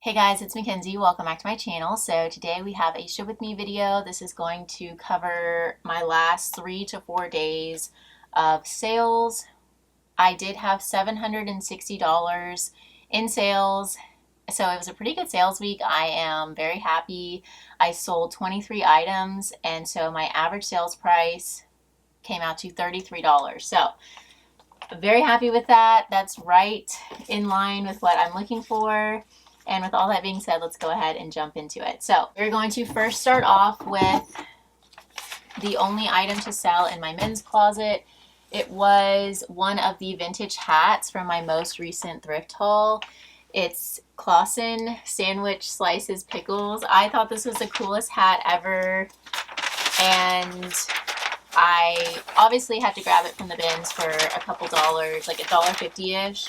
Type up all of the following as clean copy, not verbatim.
Hey guys, it's Mackenzie. Welcome back to my channel. So today we have a ship with me video. This is going to cover my last 3 to 4 days of sales. I did have $760 in sales. So it was a pretty good sales week. I am very happy. I sold 23 items, and so my average sales price came out to $33. So I'm very happy with that. That's right in line with what I'm looking for. And with all that being said, let's go ahead and jump into it. So we're going to first start off with the only item to sell in my men's closet. It was one of the vintage hats from my most recent thrift haul. It's Clausen Sandwich Slices Pickles. I thought this was the coolest hat ever, and I obviously had to grab it from the bins for a couple dollars, like $1.50-ish.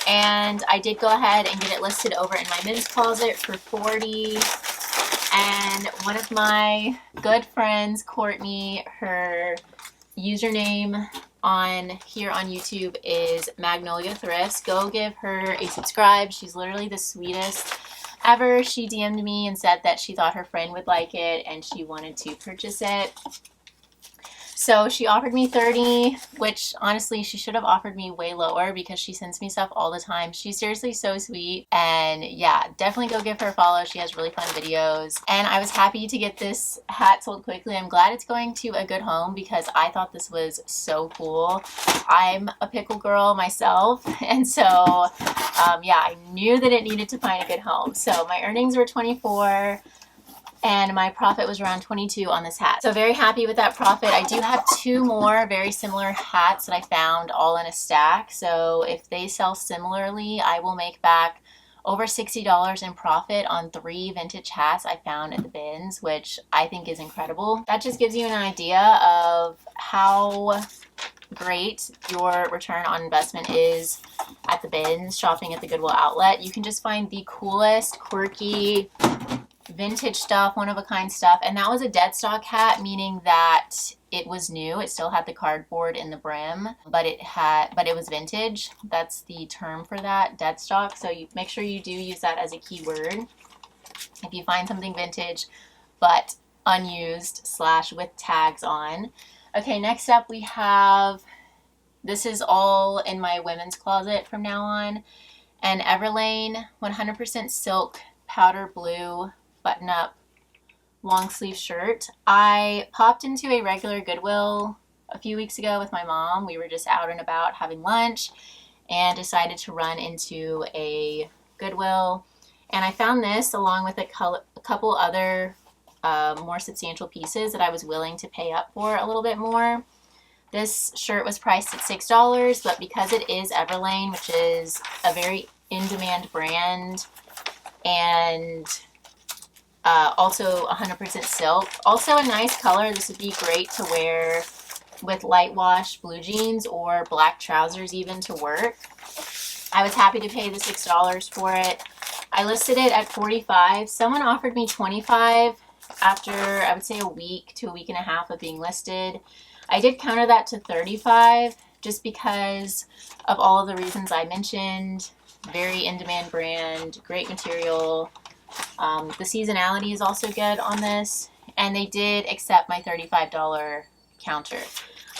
And I did go ahead and get it listed over in my men's closet for $40. And one of my good friends, Courtney, her username here on YouTube is Magnolia Thrifts. Go give her a subscribe. She's literally the sweetest ever. She DM'd me and said that she thought her friend would like it and she wanted to purchase it. So she offered me $30, which honestly she should have offered me way lower because she sends me stuff all the time. She's seriously so sweet, and yeah, definitely go give her a follow. She has really fun videos, and I was happy to get this hat sold quickly. I'm glad it's going to a good home because I thought this was so cool. I'm a pickle girl myself, and so yeah, I knew that it needed to find a good home. So my earnings were $24. And my profit was around $22 on this hat. So very happy with that profit. I do have 2 more very similar hats that I found all in a stack. So if they sell similarly, I will make back over $60 in profit on 3 vintage hats I found at the bins, which I think is incredible. That just gives you an idea of how great your return on investment is at the bins, shopping at the Goodwill outlet. You can just find the coolest, quirky, vintage stuff, one-of-a-kind stuff. And that was a dead stock hat, meaning that it was new. It still had the cardboard in the brim, but it was vintage. That's the term for that, dead stock. So you make sure you do use that as a keyword if you find something vintage but unused / with tags on. Okay, next up we have, this is all in my women's closet from now on, an Everlane 100% silk powder blue button-up long sleeve shirt. I popped into a regular Goodwill a few weeks ago with my mom. We were just out and about having lunch and decided to run into a Goodwill, and I found this along with a couple other more substantial pieces that I was willing to pay up for a little bit more. This shirt was priced at $6, but because it is Everlane, which is a very in-demand brand, and also 100% silk. Also a nice color. This would be great to wear with light wash blue jeans or black trousers even to work. I was happy to pay the $6 for it. I listed it at $45. Someone offered me $25 after, I would say, a week to a week and a half of being listed. I did counter that to $35 just because of all of the reasons I mentioned. Very in-demand brand, great material. The seasonality is also good on this, and they did accept my $35 counter.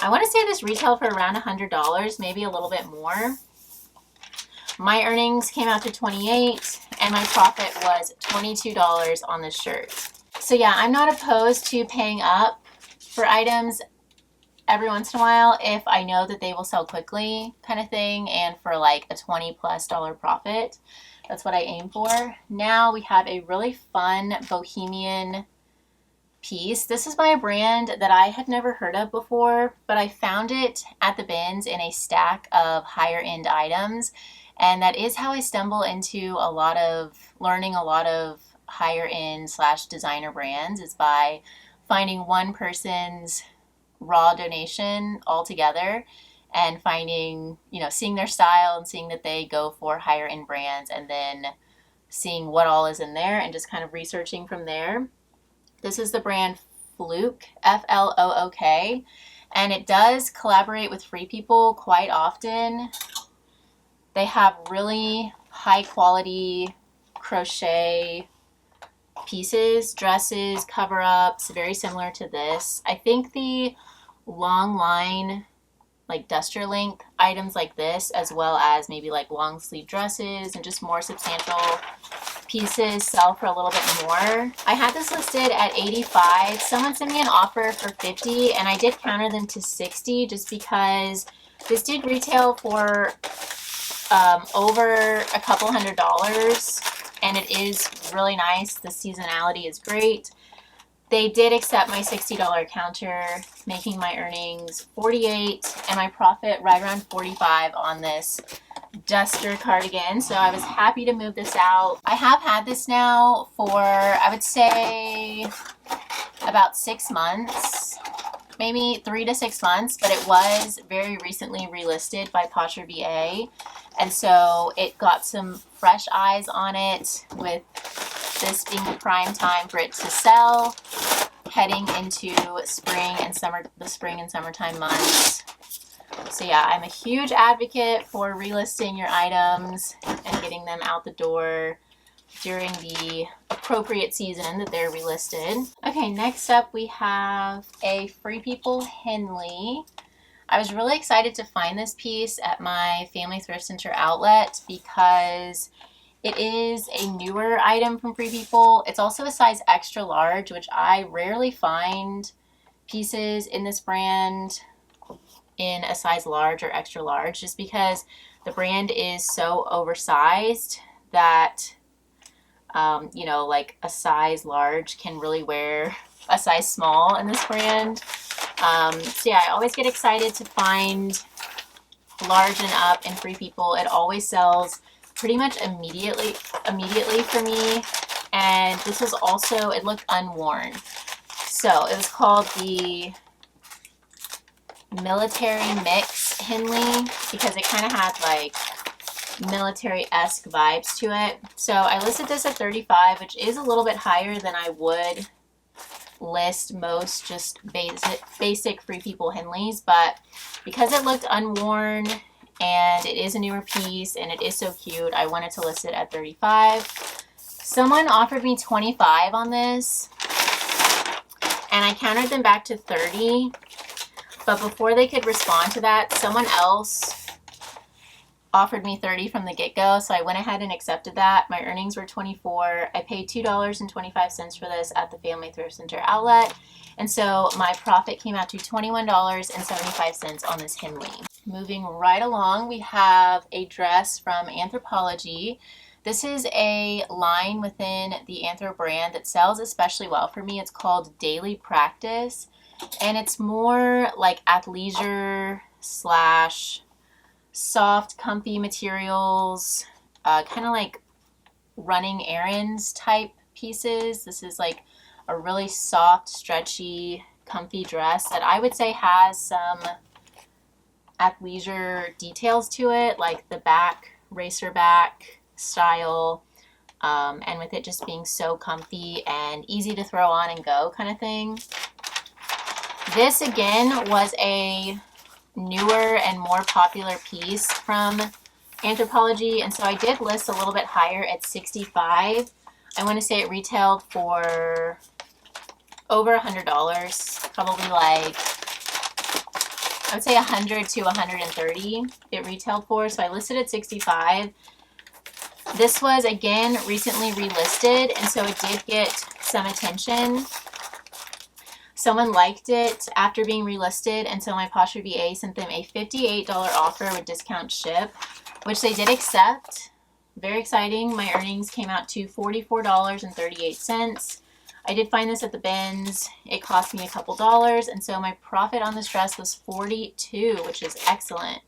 I want to say this retailed for around $100, maybe a little bit more. My earnings came out to $28, and my profit was $22 on this shirt. So yeah, I'm not opposed to paying up for items every once in a while if I know that they will sell quickly, kind of thing, and for like a $20+ profit. That's what I aim for. Now we have a really fun bohemian piece. This is by a brand that I had never heard of before, but I found it at the bins in a stack of higher end items, and that is how I stumble into learning a lot of higher end / designer brands, is by finding one person's raw donation all together and finding, seeing their style and seeing that they go for higher end brands, and then seeing what all is in there and just kind of researching from there. This is the brand Flyp, Flook, and it does collaborate with Free People quite often. They have really high quality crochet pieces, dresses, cover-ups, very similar to this. I think the long line, like duster length items like this, as well as maybe like long sleeve dresses and just more substantial pieces, sell for a little bit more. I had this listed at 85. Someone sent me an offer for 50 and I did counter them to 60 just because this did retail for over a couple $100s, and it is really nice. The seasonality is great. They did accept my $60 counter, making my earnings 48 and my profit right around 45 on this duster cardigan. So I was happy to move this out. I have had this now for, I would say, about 6 months, maybe 3 to 6 months, but it was very recently relisted by PosherVA. And so it got some fresh eyes on it, with this being the prime time for it to sell, heading into spring and summer, the spring and summertime months. So yeah, I'm a huge advocate for relisting your items and getting them out the door during the appropriate season that they're relisted. Okay, next up we have a Free People Henley. I was really excited to find this piece at my Family Thrift Center outlet because it is a newer item from Free People. It's also a size extra large, which I rarely find pieces in this brand in a size large or extra large, just because the brand is so oversized that, you know, like a size large can really wear a size small in this brand. So yeah, I always get excited to find large and up in Free People. It always sells pretty much immediately for me. And this was also, it looked unworn. So it was called the Military Mix Henley because it kind of had like military-esque vibes to it. So I listed this at 35, which is a little bit higher than I would list most just basic Free People Henleys, but because it looked unworn and it is a newer piece and it is so cute, I wanted to list it at 35. Someone offered me 25 on this and I countered them back to 30, but before they could respond to that, someone else offered me 30 from the get-go, so I went ahead and accepted that. My earnings were 24. I paid $2.25 for this at the Family Thrift Center outlet, and so my profit came out to $21.75 on this Henley. Moving right along, we have a dress from Anthropologie. This is a line within the Anthro brand that sells especially well for me. It's called Daily Practice, and it's more like athleisure slash soft, comfy materials, kind of like running errands type pieces. This is like a really soft, stretchy, comfy dress that I would say has some athleisure details to it, like the back, racer back style, and with it just being so comfy and easy to throw on and go kind of thing. This again was a newer and more popular piece from Anthropologie, and so I did list a little bit higher at 65. I want to say it retailed for over $100, probably like, I would say 100 to 130 it retailed for, so I listed at 65. This was again recently relisted, and so it did get some attention. Someone liked it after being relisted, and so my PosherVA sent them a $58 offer with discount ship, which they did accept. Very exciting. My earnings came out to $44.38. I did find this at the bins. It cost me a couple dollars, and so my profit on this dress was 42, which is excellent.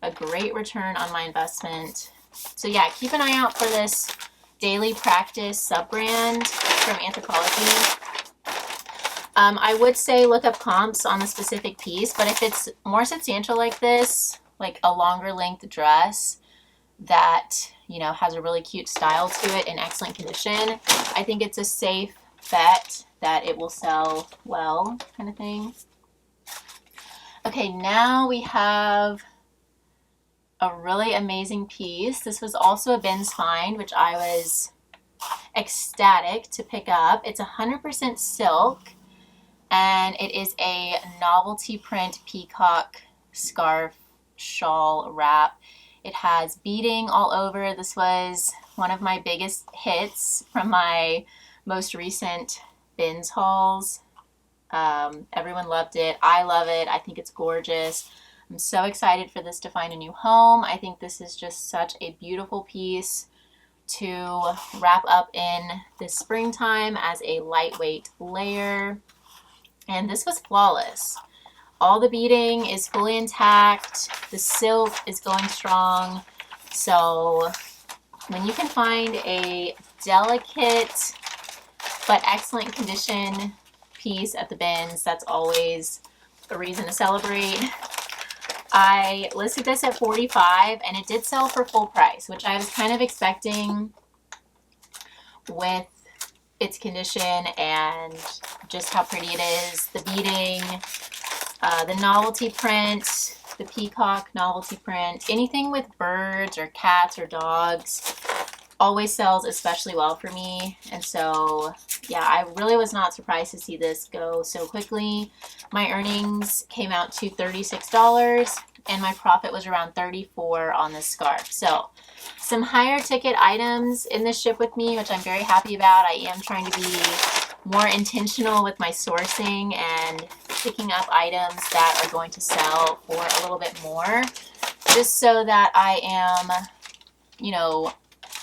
A great return on my investment. So yeah, keep an eye out for this Daily Practice sub-brand from Anthropologie. I would say look up comps on the specific piece, but if it's more substantial like this, like a longer length dress that, you know, has a really cute style to it in excellent condition, I think it's a safe bet that it will sell well, kind of thing. Okay, now we have a really amazing piece. This was also a bins find, which I was ecstatic to pick up. It's 100% silk, and it is a novelty print peacock scarf shawl wrap. It has beading all over. This was one of my biggest hits from my most recent bins hauls. Everyone loved it. I love it. I think it's gorgeous. I'm so excited for this to find a new home. I think this is just such a beautiful piece to wrap up in this springtime as a lightweight layer. And this was flawless. All the beading is fully intact. The silk is going strong. So when you can find a delicate but excellent condition piece at the bins, that's always a reason to celebrate. I listed this at $45 and it did sell for full price, which I was kind of expecting with its condition and just how pretty it is. The beading, the novelty print, the peacock novelty print, anything with birds or cats or dogs always sells especially well for me. And so yeah, I really was not surprised to see this go so quickly. My earnings came out to $36 and my profit was around $34 on this scarf. So some higher ticket items in this ship with me, which I'm very happy about. I am trying to be more intentional with my sourcing and picking up items that are going to sell for a little bit more, just so that I am, you know,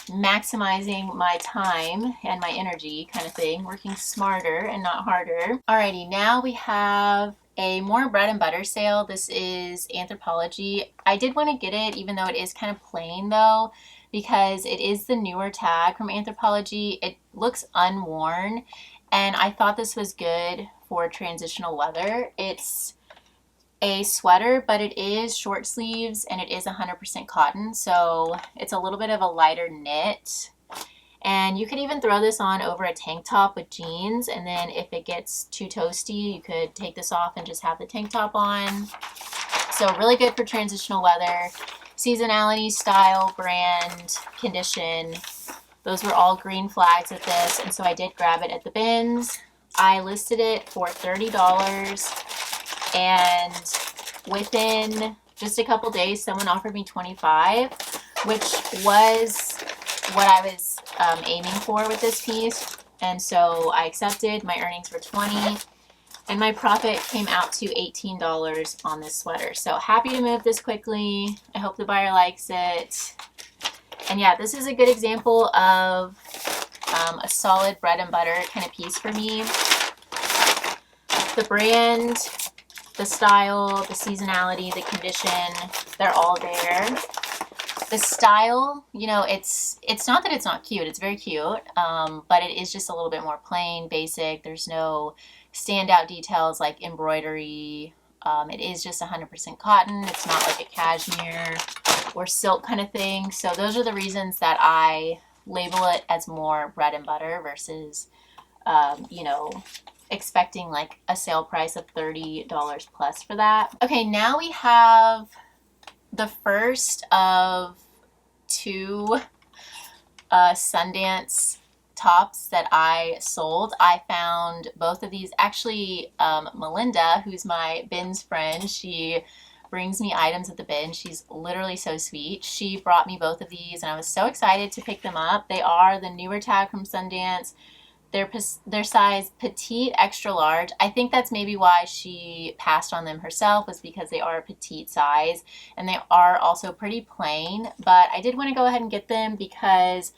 maximizing my time and my energy kind of thing, working smarter and not harder. Alrighty, now we have a more bread and butter sale. This is Anthropologie. I did want to get it, even though it is kind of plain though, because it is the newer tag from Anthropologie. It looks unworn, and I thought this was good for transitional weather. It's a sweater, but it is short sleeves and it is 100% cotton, so it's a little bit of a lighter knit. And you could even throw this on over a tank top with jeans, and then if it gets too toasty, you could take this off and just have the tank top on. So really good for transitional weather. Seasonality, style, brand, condition, those were all green flags with this, and so I did grab it at the bins. I listed it for $30, and within just a couple days, someone offered me $25, which was what I was aiming for with this piece, and so I accepted. My earnings were $20, and my profit came out to $18 on this sweater. So happy to move this quickly. I hope the buyer likes it. And yeah, this is a good example of a solid bread and butter kind of piece for me. The brand, the style, the seasonality, the condition, they're all there. The style, you know, it's not that it's not cute. It's very cute, but it is just a little bit more plain, basic. There's no standout details like embroidery. It is just 100% cotton. It's not like a cashmere or silk kind of thing. So those are the reasons that I label it as more bread and butter versus, you know, expecting like a sale price of $30 plus for that. Okay, now we have the first of two Sundance tops that I sold. I found both of these. Actually, Melinda, who's my bins friend, she brings me items at the bin. She's literally so sweet. She brought me both of these and I was so excited to pick them up. They are the newer tag from Sundance. Their size petite extra large. I think that's maybe why she passed on them herself, was because they are a petite size, and they are also pretty plain, but I did want to go ahead and get them because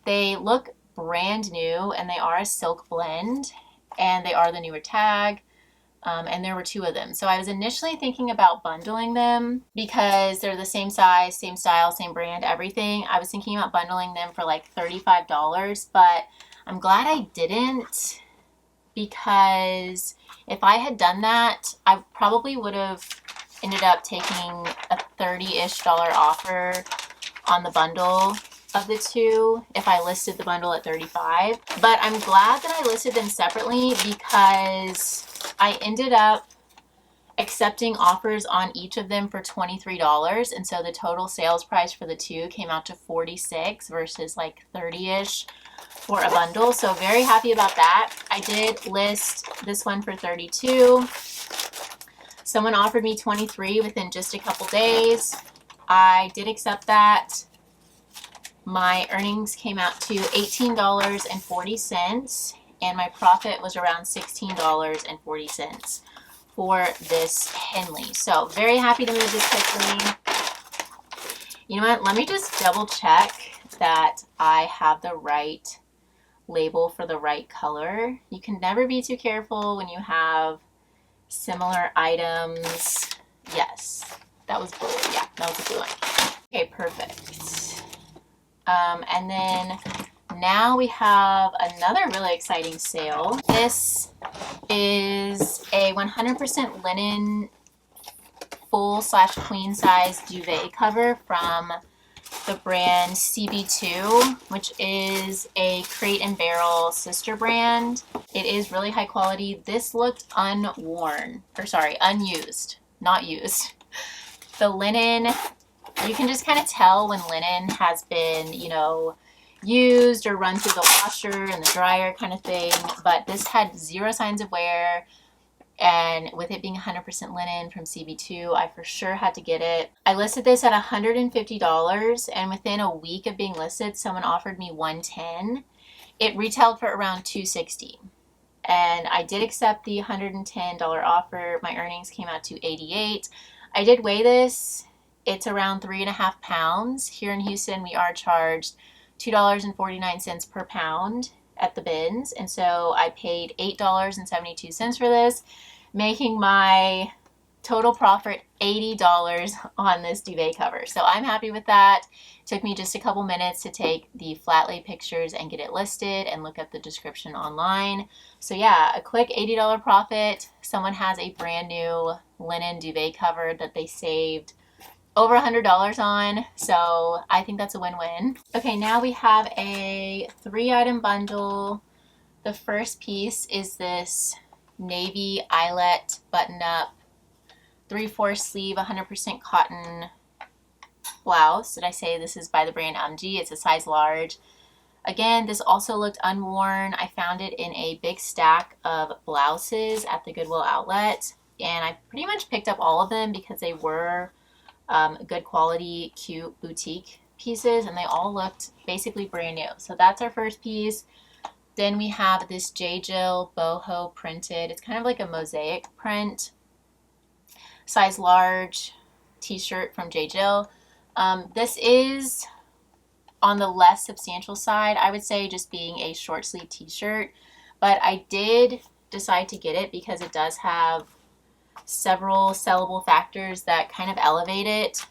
they look brand new and they are a silk blend and they are the newer tag. And there were two of them. So I was initially thinking about bundling them because they're the same size, same style, same brand, everything. I was thinking about bundling them for like $35, but I'm glad I didn't, because if I had done that, I probably would have ended up taking a $30-ish offer on the bundle of the two if I listed the bundle at $35. But I'm glad that I listed them separately because I ended up accepting offers on each of them for $23, and so the total sales price for the two came out to $46 versus like 30-ish for a bundle. So very happy about that. I did list this one for $32. Someone offered me $23 within just a couple days. I did accept that. My earnings came out to $18.40, and my profit was around $16.40 for this Henley. So very happy to move this quickly. You know what? Let me just double check that I have the right label for the right color. You can never be too careful when you have similar items. Yes, that was blue. Yeah, that was a blue one. Okay, perfect. And then now we have another really exciting sale. This is a 100% linen full/queen size duvet cover from the brand CB2, which is a Crate and Barrel sister brand. It is really high quality. This looked unworn, or sorry, unused, not used. The linen, you can just kind of tell when linen has been, you know, used or run through the washer and the dryer kind of thing, but this had zero signs of wear. And with it being 100% linen from CB2, I for sure had to get it. I listed this at $150, and within a week of being listed, someone offered me $110. It retailed for around $260, and I did accept the $110 offer. My earnings came out to $88. I did weigh this. It's around 3.5 pounds. Here in Houston, we are charged $2.49 per pound at the bins, and so I paid $8.72 for this, making my total profit $80 on this duvet cover. So I'm happy with that. It took me just a couple minutes to take the flat lay pictures and get it listed and look up the description online. So yeah, a quick $80 profit. Someone has a brand new linen duvet cover that they saved over $100 on, so I think that's a win-win. Okay, now we have a 3-item bundle. The first piece is this navy eyelet button-up 3/4 sleeve 100% cotton blouse. Did I say this is by the brand MG? It's a size large. Again, this also looked unworn. I found it in a big stack of blouses at the Goodwill outlet, and I pretty much picked up all of them because they were good quality, cute boutique pieces, and they all looked basically brand new. So that's our first piece. Then we have this J. Jill boho printed. It's kind of like a mosaic print, size large t-shirt from J. Jill. This is on the less substantial side, I would say, just being a short sleeve t-shirt, but I did decide to get it because it does have several sellable factors that kind of elevate it.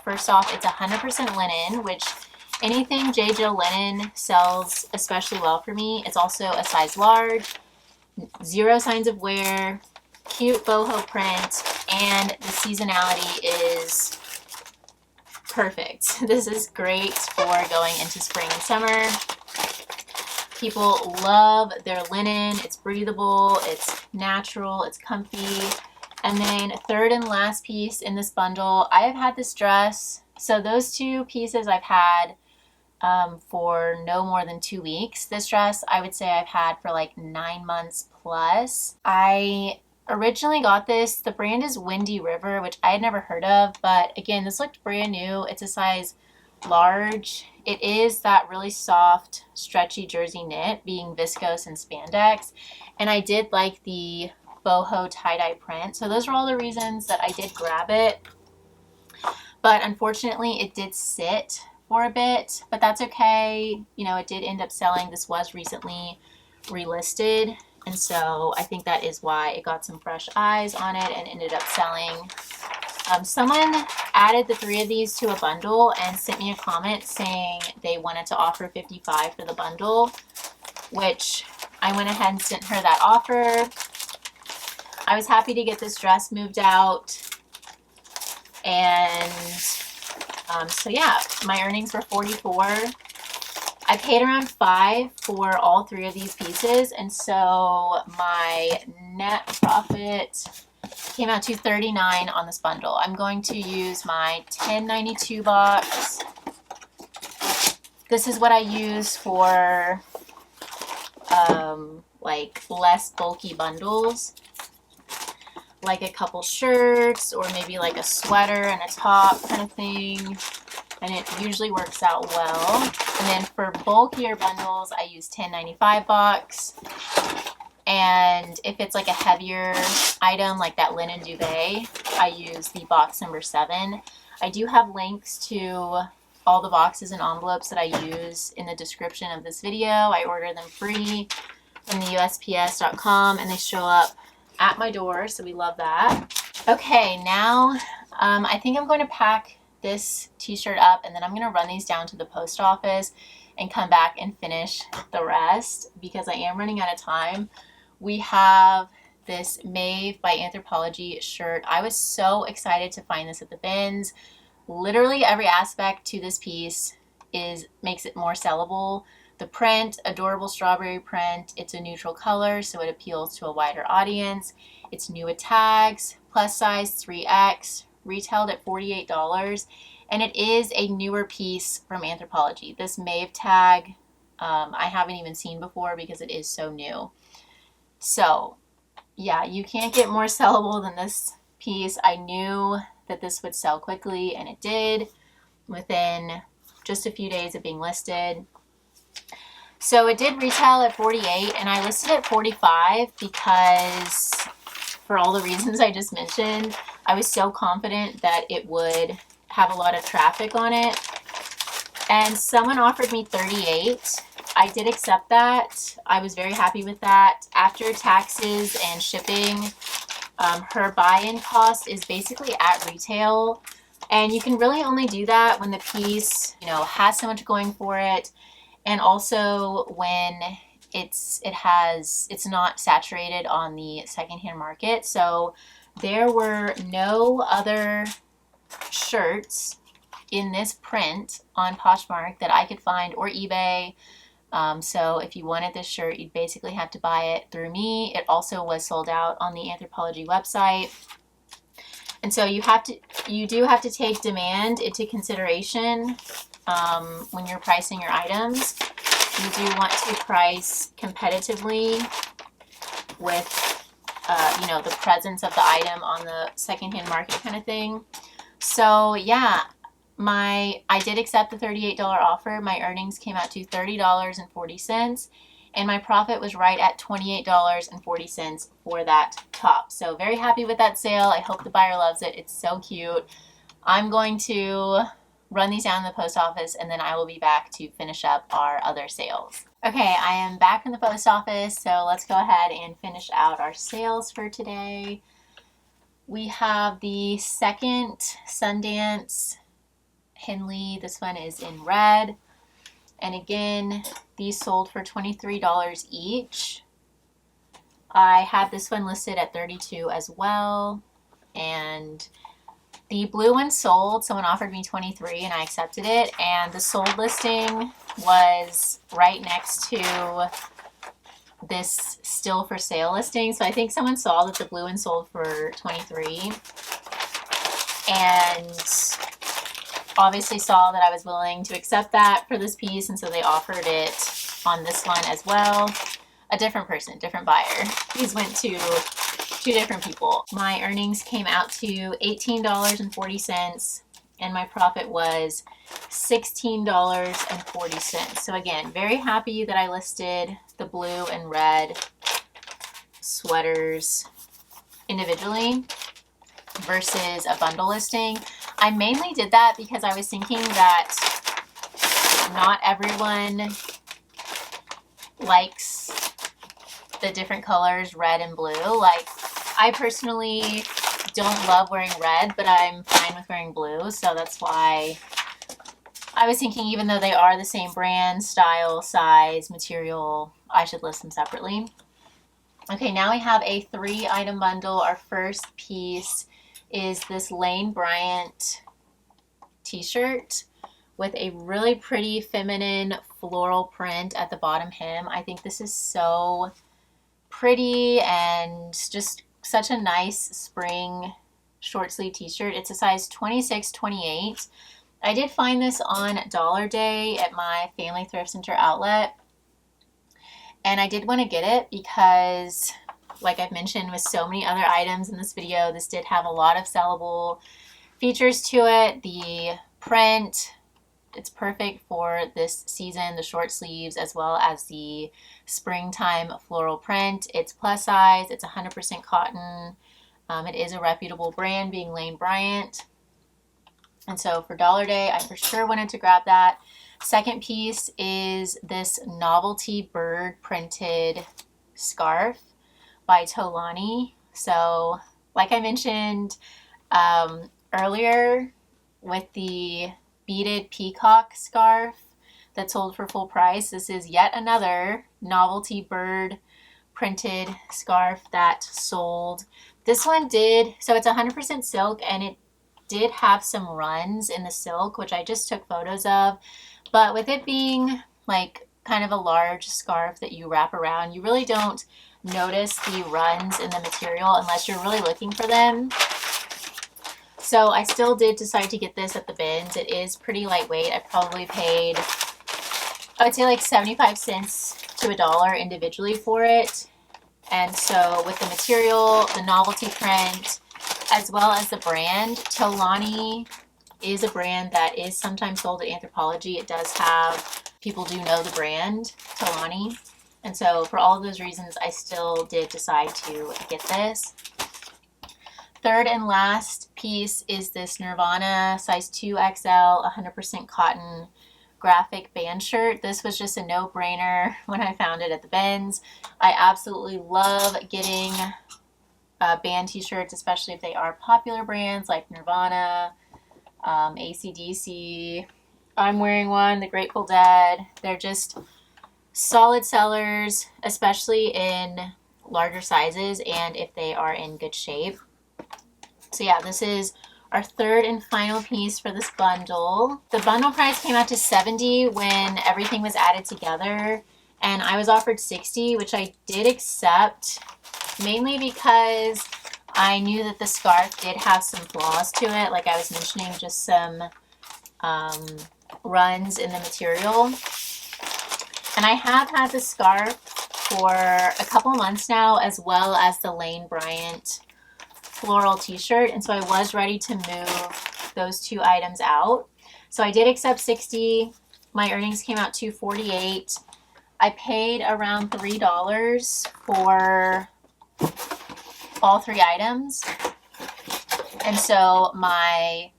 First off, it's 100% linen, which anything J. Jill linen sells especially well for me. It's also a size large, zero signs of wear, cute boho print, and the seasonality is perfect. This is great for going into spring and summer. People love their linen. It's breathable, it's natural, it's comfy. And then third and last piece in this bundle, I have had this dress. So those two pieces I've had for no more than 2 weeks. This dress I would say I've had for like 9 months plus. I originally got this. The brand is Windy River, which I had never heard of, but again, this looked brand new. It's a size large. It is that really soft, stretchy jersey knit, being viscose and spandex, and I did like the boho tie-dye print. So those are all the reasons that I did grab it, but unfortunately it did sit for a bit, but that's okay. You know, it did end up selling. This was recently relisted, and so I think that is why it got some fresh eyes on it and ended up selling. Someone added the 3 of these to a bundle and sent me a comment saying they wanted to offer $55 for the bundle, which I went ahead and sent her that offer. I was happy to get this dress moved out, and so yeah, my earnings were $44. I paid around $5 for all 3 of these pieces, and so my net profit Came out to $39 on this bundle. I'm going to use my 10.92 box. This is what I use for like less bulky bundles, like a couple shirts or maybe like a sweater and a top kind of thing, and it usually works out well. And then for bulkier bundles, I use 10.95 box. And if it's like a heavier item like that linen duvet, I use the box number 7. I do have links to all the boxes and envelopes that I use in the description of this video. I order them free from the USPS.com and they show up at my door, so we love that. Okay, now I think I'm going to pack this t-shirt up and then I'm going to run these down to the post office and come back and finish the rest because I am running out of time. We have this Maeve by Anthropologie shirt. I was so excited to find this at the bins. Literally every aspect to this piece makes it more sellable. The print, adorable strawberry print. It's a neutral color, so it appeals to a wider audience. It's new with tags, plus size 3X, retailed at $48, and it is a newer piece from Anthropologie. This Maeve tag I haven't even seen before because it is so new. So yeah, you can't get more sellable than this piece. I knew that this would sell quickly, and it did within just a few days of being listed. So it did retail at $48, and I listed at $45 because for all the reasons I just mentioned, I was so confident that it would have a lot of traffic on it. And someone offered me $38. I did accept that. I was very happy with that. After taxes and shipping, her buy-in cost is basically at retail. And you can really only do that when the piece, you know, has so much going for it, and also when it's not saturated on the secondhand market. So there were no other shirts in this print on Poshmark that I could find, or eBay. So if you wanted this shirt, you'd basically have to buy it through me. It also was sold out on the Anthropologie website. And so you do have to take demand into consideration when you're pricing your items. You do want to price competitively with, you know, the presence of the item on the secondhand market kind of thing. So yeah, I did accept the $38 offer. My earnings came out to $30.40, and my profit was right at $28.40 for that top. So very happy with that sale. I hope the buyer loves it. It's so cute. I'm going to run these down in the post office, and then I will be back to finish up our other sales. Okay, I am back in the post office, so let's go ahead and finish out our sales for today. We have the second Sundance Henley. This one is in red. And again, these sold for $23 each. I have this one listed at $32 as well. And the blue one sold. Someone offered me $23 and I accepted it. And the sold listing was right next to this still for sale listing. So I think someone saw that the blue one sold for $23 and obviously saw that I was willing to accept that for this piece, and so they offered it on this one as well. A different person, different buyer. These went to two different people. My earnings came out to $18.40 and my profit was $16.40. So again, very happy that I listed the blue and red sweaters individually versus a bundle listing. I mainly did that because I was thinking that not everyone likes the different colors, red and blue. Like, I personally don't love wearing red, but I'm fine with wearing blue, so that's why I was thinking even though they are the same brand, style, size, material, I should list them separately. Okay, now we have a 3-item bundle. Our first piece is this Lane Bryant t-shirt with a really pretty feminine floral print at the bottom hem. I think this is so pretty and just such a nice spring short sleeve t-shirt. It's a size 26-28. I did find this on Dollar Day at my Family Thrift Center outlet, and I did want to get it because, like I've mentioned with so many other items in this video, this did have a lot of sellable features to it. The print, it's perfect for this season, the short sleeves, as well as the springtime floral print. It's plus size, it's 100% cotton. It is a reputable brand, being Lane Bryant. And so for Dollar Day, I for sure wanted to grab that. Second piece is this novelty bird printed scarf by Tolani. So like I mentioned earlier with the beaded peacock scarf that sold for full price, this is yet another novelty bird printed scarf that sold. This one did, so it's 100% silk, and it did have some runs in the silk, which I just took photos of. But with it being like kind of a large scarf that you wrap around, you really don't notice the runs in the material unless you're really looking for them. So I still did decide to get this at the bins. It is pretty lightweight. I probably paid, I would say like 75 cents to $1 individually for it. And so with the material, the novelty print, as well as the brand, Tolani is a brand that is sometimes sold at Anthropologie. It does have, people do know the brand, Tolani. And so for all of those reasons, I still did decide to get this. Third and last piece is this Nirvana size 2XL, 100% cotton graphic band shirt. This was just a no-brainer when I found it at the bins. I absolutely love getting band t-shirts, especially if they are popular brands like Nirvana, AC/DC. I'm wearing one, the Grateful Dead. They're just solid sellers, especially in larger sizes and if they are in good shape. So yeah, this is our third and final piece for this bundle. The bundle price came out to $70 when everything was added together, and I was offered $60, which I did accept, mainly because I knew that the scarf did have some flaws to it, like I was mentioning, just some runs in the material. And I have had the scarf for a couple months now, as well as the Lane Bryant floral t-shirt, and so I was ready to move those two items out. So I did accept $60. My earnings came out to $48. I paid around $3 for all three items, and so my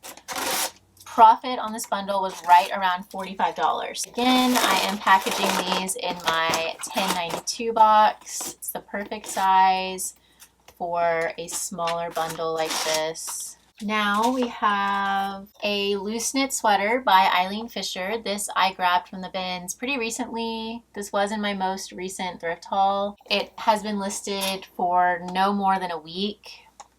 profit on this bundle was right around $45. Again, I am packaging these in my 1092 box. It's the perfect size for a smaller bundle like this. Now we have a loose knit sweater by Eileen Fisher. This I grabbed from the bins pretty recently. This was in my most recent thrift haul. It has been listed for no more than a week.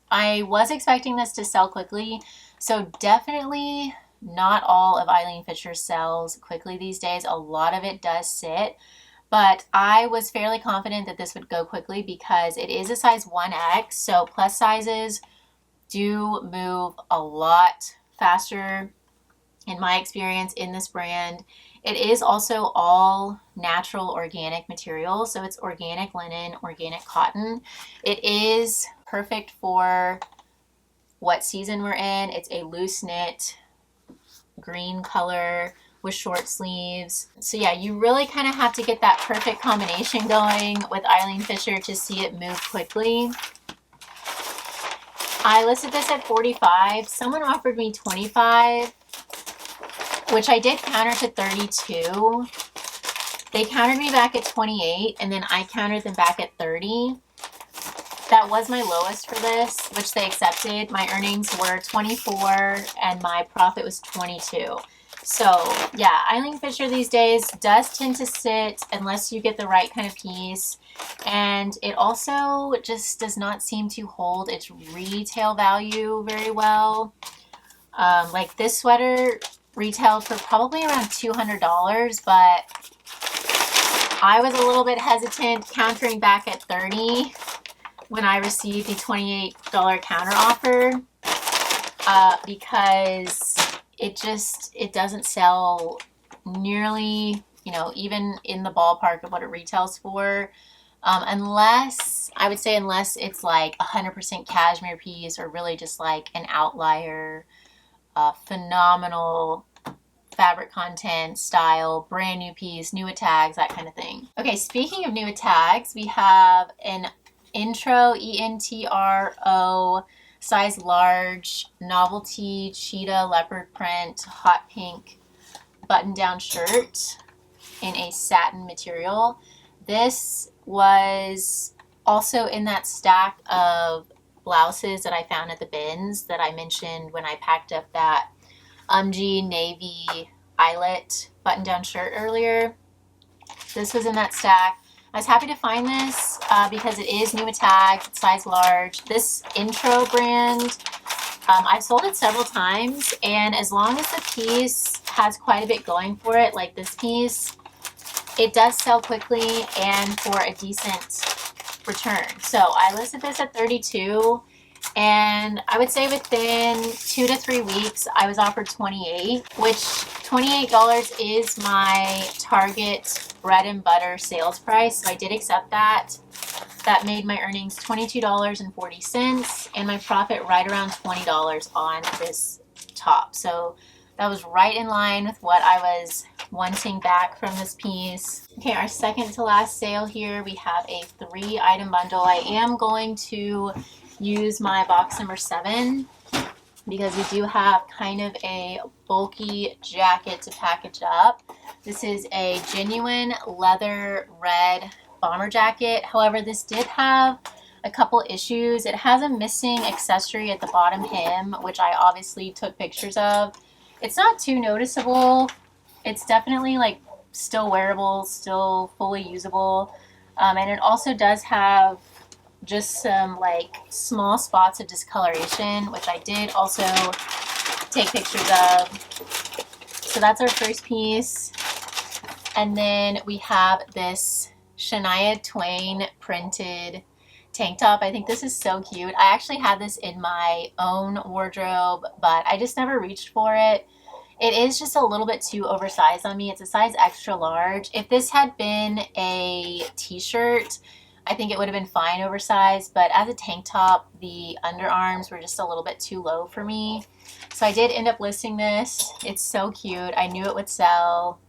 I was expecting this to sell quickly, so definitely not all of Eileen Fisher sells quickly these days. A lot of it does sit. But I was fairly confident that this would go quickly because it is a size 1X, so plus sizes do move a lot faster in my experience in this brand. It is also all natural organic material, so it's organic linen, organic cotton. It is perfect for what season we're in. It's a loose knit green color with short sleeves. So yeah, you really kind of have to get that perfect combination going with Eileen Fisher to see it move quickly. I listed this at $45. Someone offered me $25, which I did counter to $32. They countered me back at $28, and then I countered them back at $30. That was my lowest for this, which they accepted. My earnings were $24 and my profit was $22. So yeah, Eileen Fisher these days does tend to sit unless you get the right kind of piece. And it also just does not seem to hold its retail value very well. Like this sweater retailed for probably around $200, but I was a little bit hesitant countering back at $30. when I received the $28 counter offer because it doesn't sell nearly, you know, even in the ballpark of what it retails for. Unless, I would say unless it's like 100% cashmere piece or really just like an outlier, phenomenal fabric content, style, brand new piece, new tags, that kind of thing. Okay, speaking of new tags, we have an Intro, ENTRO, size large, novelty, cheetah, leopard print, hot pink button-down shirt in a satin material. This was also in that stack of blouses that I found at the bins that I mentioned when I packed up that UMG navy eyelet button-down shirt earlier. This was in that stack. I was happy to find this because it is new tag, size large. This Intro brand, I've sold it several times, and as long as the piece has quite a bit going for it, like this piece, it does sell quickly and for a decent return. So I listed this at $32, and I would say within 2 to 3 weeks, I was offered $28, which $28 is my target bread and butter sales price. So I did accept that. That made my earnings $22.40 and my profit right around $20 on this top. So that was right in line with what I was wanting back from this piece. Okay, our second to last sale here, we have a 3-item bundle. I am going to use my box number 7 because we do have kind of a bulky jacket to package up. This is a genuine leather red bomber jacket. However, this did have a couple issues. It has a missing accessory at the bottom hem, which I obviously took pictures of. It's not too noticeable. It's definitely like still wearable, still fully usable. And it also does have just some like small spots of discoloration, which I did also take pictures of. So that's our first piece. And then we have this Shania Twain printed tank top. I think this is so cute. I actually had this in my own wardrobe, but I just never reached for it. It is just a little bit too oversized on me. It's a size extra large. If this had been a t-shirt, I think it would have been fine oversized, but as a tank top, the underarms were just a little bit too low for me. So I did end up listing this. It's so cute. I knew it would sell.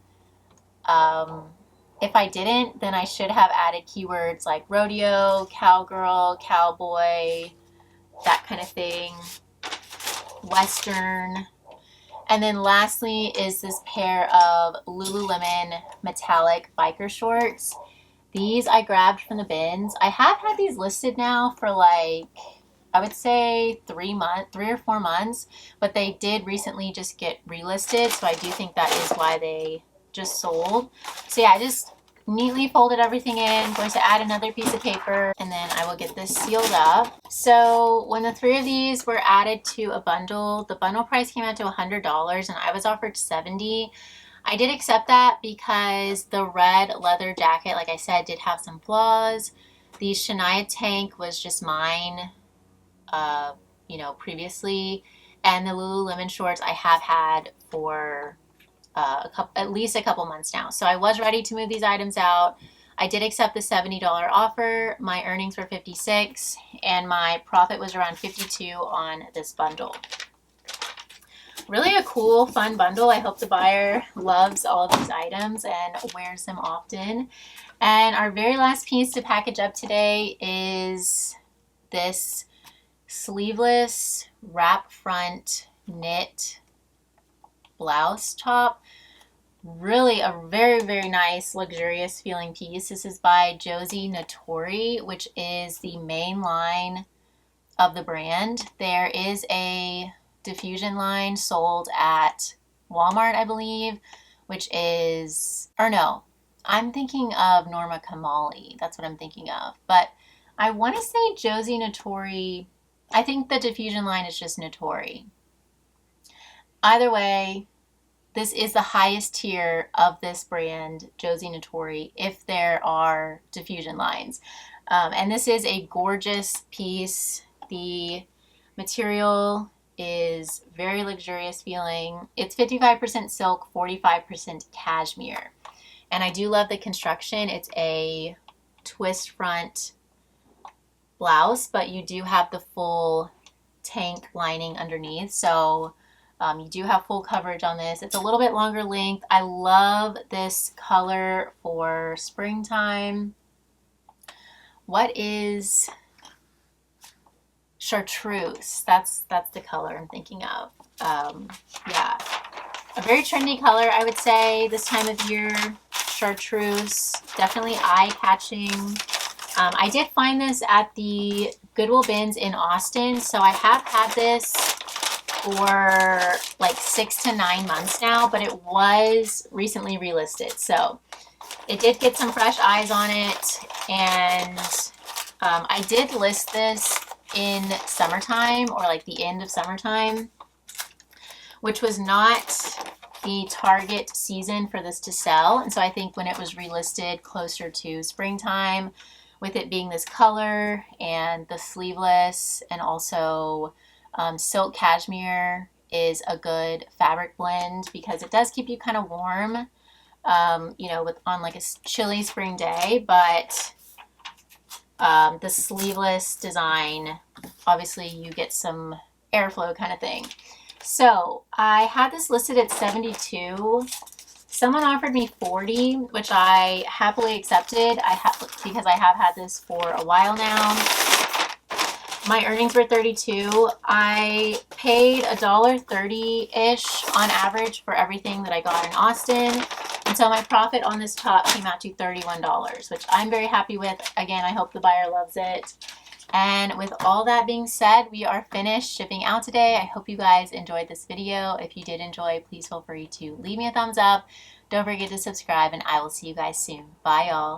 If I didn't, then I should have added keywords like rodeo, cowgirl, cowboy, that kind of thing, Western. And then lastly is this pair of Lululemon metallic biker shorts. These I grabbed from the bins. I have had these listed now for like, I would say 3 or 4 months, but they did recently just get relisted. So I do think that is why they just sold. So yeah, I just neatly folded everything in. I'm going to add another piece of paper and then I will get this sealed up. So when the 3 of these were added to a bundle, the bundle price came out to $100 and I was offered $70. I did accept that because the red leather jacket, like I said, did have some flaws. The Shania tank was just mine, you know, previously. And the Lululemon shorts I have had for at least a couple months now. So I was ready to move these items out. I did accept the $70 offer. My earnings were $56 and my profit was around $52 on this bundle. Really a cool, fun bundle. I hope the buyer loves all of these items and wears them often. And our very last piece to package up today is this sleeveless wrap front knit blouse top. Really a very, very nice, luxurious feeling piece. This is by Josie Natori, which is the main line of the brand. There is a diffusion line sold at Walmart, I believe, which is, or no, I'm thinking of Norma Kamali. That's what I'm thinking of. But I want to say Josie Natori. I think the diffusion line is just Natori. Either way, this is the highest tier of this brand, Josie Natori, if there are diffusion lines. And this is a gorgeous piece. The material is very luxurious feeling. It's 55% silk, 45% cashmere. And I do love the construction. It's a twist front blouse, but you do have the full tank lining underneath. So you do have full coverage on this. It's a little bit longer length. I love this color for springtime. What is chartreuse? That's the color I'm thinking of. Yeah, a very trendy color, I would say, this time of year. Chartreuse, definitely eye-catching. I did find this at the Goodwill bins in Austin, so I have had this for like 6 to 9 months now, but it was recently relisted, so it did get some fresh eyes on it. And I did list this in summertime, or like the end of summertime, which was not the target season for this to sell. And so I think when it was relisted closer to springtime, with it being this color and the sleeveless and also silk cashmere is a good fabric blend, because it does keep you kind of warm, you know, on like a chilly spring day. But the sleeveless design, obviously you get some airflow kind of thing. So I had this listed at $72. Someone offered me $40, which I happily accepted. Because I have had this for a while now. My earnings were $32. I paid $1.30-ish on average for everything that I got in Austin. And so my profit on this top came out to $31, which I'm very happy with. Again, I hope the buyer loves it. And with all that being said, we are finished shipping out today. I hope you guys enjoyed this video. If you did enjoy, please feel free to leave me a thumbs up. Don't forget to subscribe, and I will see you guys soon. Bye, y'all.